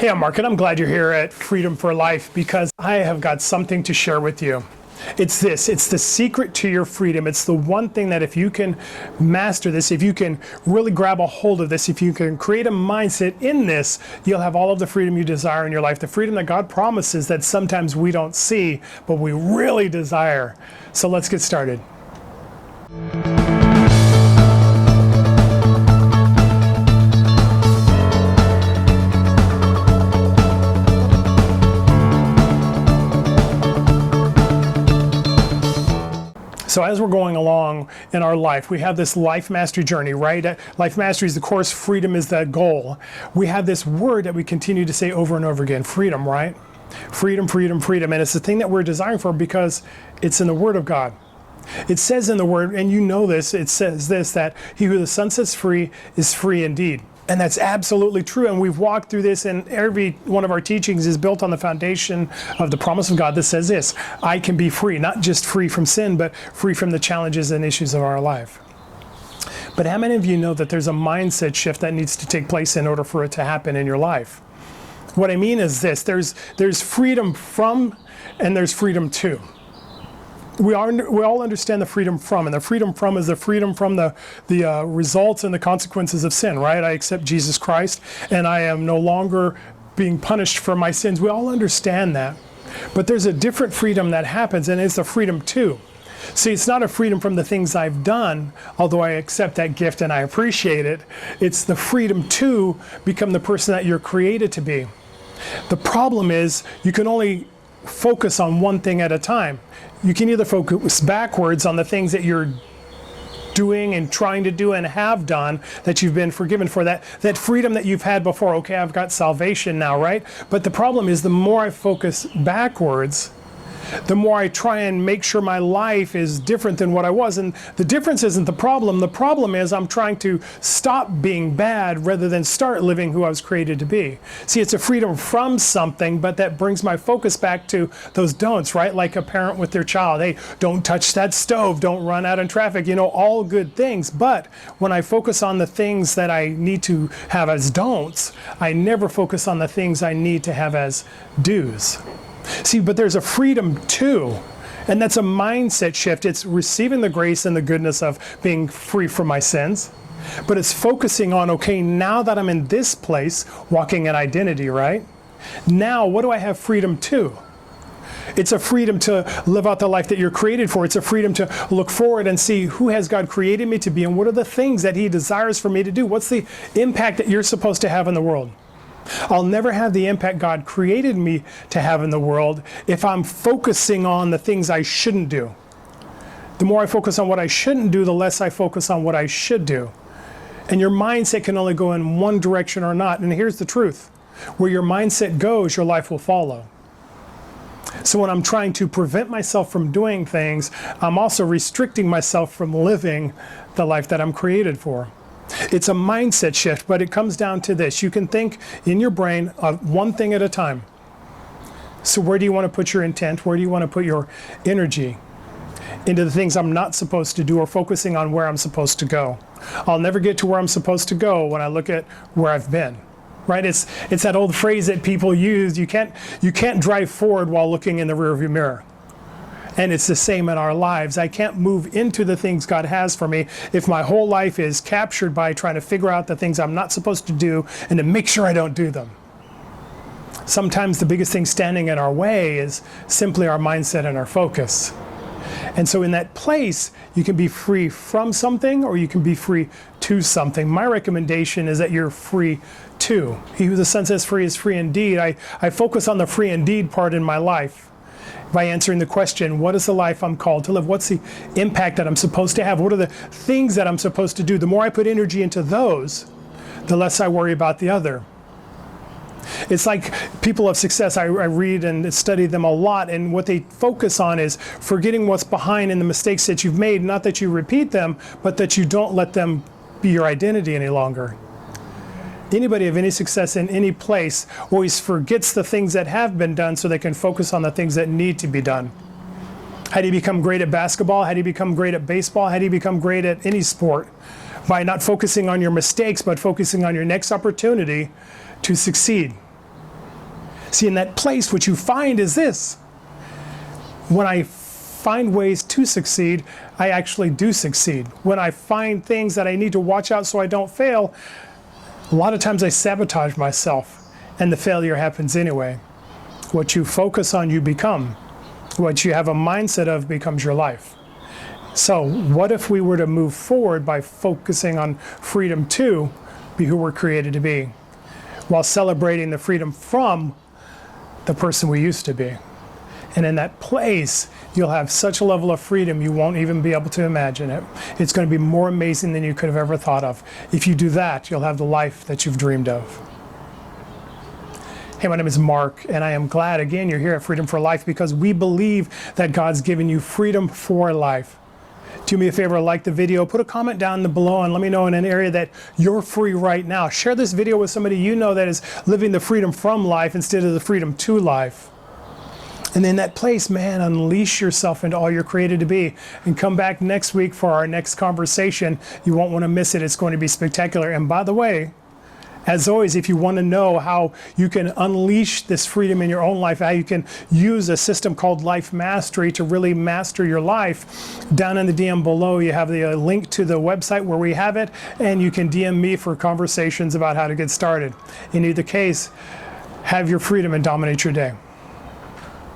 Hey, I'm Mark, and I'm glad you're here at Freedom for Life because I have got something to share with you. It's the secret to your freedom. It's the one thing that if you can master this, if you can really grab a hold of this, if you can create a mindset in this, you'll have all of the freedom you desire in your life. The freedom that God promises that sometimes we don't see, but we really desire. So let's get started. So as we're going along in our life, we have this life mastery journey, right? Life mastery is the course, freedom is the goal. We have this word that we continue to say over and over again, freedom, right? Freedom, freedom, freedom. And it's the thing that we're desiring for because it's in the Word of God. It says in the Word, and you know this, it says this, that he who the Son sets free is free indeed. And that's absolutely true. And we've walked through this, and every one of our teachings is built on the foundation of the promise of God that says this: I can be free, not just free from sin, but free from the challenges and issues of our life. But how many of you know that there's a mindset shift that needs to take place in order for it to happen in your life? What I mean is this: there's freedom from, and there's freedom to. We all understand the freedom from, and the freedom from is the freedom from the results and the consequences of sin, right? I accept Jesus Christ, and I am no longer being punished for my sins. We all understand that. But there's a different freedom that happens, and it's the freedom to. See, it's not a freedom from the things I've done, although I accept that gift and I appreciate it. It's the freedom to become the person that you're created to be. The problem is you can only focus on one thing at a time. You can either focus backwards on the things that you're doing and trying to do and have done that you've been forgiven for, that freedom that you've had before. Okay, I've got salvation now, right? But the problem is the more I focus backwards, the more I try and make sure my life is different than what I was. And the difference isn't the problem. The problem is I'm trying to stop being bad rather than start living who I was created to be. See, it's a freedom from something, but that brings my focus back to those don'ts, right? Like a parent with their child. Hey, don't touch that stove. Don't run out in traffic. You know, all good things. But when I focus on the things that I need to have as don'ts, I never focus on the things I need to have as do's. See, but there's a freedom too, and that's a mindset shift. It's receiving the grace and the goodness of being free from my sins, but it's focusing on, okay, now that I'm in this place, walking in identity, right? Now, what do I have freedom to? It's a freedom to live out the life that you're created for. It's a freedom to look forward and see who has God created me to be and what are the things that He desires for me to do. What's the impact that you're supposed to have in the world? I'll never have the impact God created me to have in the world if I'm focusing on the things I shouldn't do. The more I focus on what I shouldn't do, the less I focus on what I should do. And your mindset can only go in one direction or not. And here's the truth: where your mindset goes, your life will follow. So when I'm trying to prevent myself from doing things, I'm also restricting myself from living the life that I'm created for. It's a mindset shift, but it comes down to this. You can think in your brain of one thing at a time. So where do you want to put your intent? Where do you want to put your energy? Into the things I'm not supposed to do, or focusing on where I'm supposed to go. I'll never get to where I'm supposed to go when I look at where I've been. Right? It's that old phrase that people use, you can't drive forward while looking in the rearview mirror. And it's the same in our lives. I can't move into the things God has for me if my whole life is captured by trying to figure out the things I'm not supposed to do and to make sure I don't do them. Sometimes the biggest thing standing in our way is simply our mindset and our focus. And so in that place, you can be free from something or you can be free to something. My recommendation is that you're free to. He who the Son sets free is free indeed. I focus on the free indeed part in my life by answering the question, what is the life I'm called to live? What's the impact that I'm supposed to have? What are the things that I'm supposed to do? The more I put energy into those, the less I worry about the other. It's like people of success. I read and study them a lot, and what they focus on is forgetting what's behind in the mistakes that you've made, not that you repeat them, but that you don't let them be your identity any longer. Anybody of any success in any place always forgets the things that have been done so they can focus on the things that need to be done. How do you become great at basketball? How do you become great at baseball? How do you become great at any sport? By not focusing on your mistakes, but focusing on your next opportunity to succeed. See, in that place, what you find is this. When I find ways to succeed, I actually do succeed. When I find things that I need to watch out so I don't fail, a lot of times I sabotage myself, and the failure happens anyway. What you focus on, you become. What you have a mindset of becomes your life. So what if we were to move forward by focusing on freedom to be who we're created to be, while celebrating the freedom from the person we used to be? And in that place, you'll have such a level of freedom you won't even be able to imagine it. It's going to be more amazing than you could have ever thought of. If you do that, you'll have the life that you've dreamed of. Hey, my name is Mark, and I am glad, again, you're here at Freedom for Life, because we believe that God's given you freedom for life. Do me a favor, like the video, put a comment down below and let me know in an area that you're free right now. Share this video with somebody you know that is living the freedom from life instead of the freedom to life. And in that place, man, unleash yourself into all you're created to be. And come back next week for our next conversation. You won't want to miss it. It's going to be spectacular. And by the way, as always, if you want to know how you can unleash this freedom in your own life, how you can use a system called Life Mastery to really master your life, down in the DM below, you have the link to the website where we have it, and you can DM me for conversations about how to get started. In either case, have your freedom and dominate your day.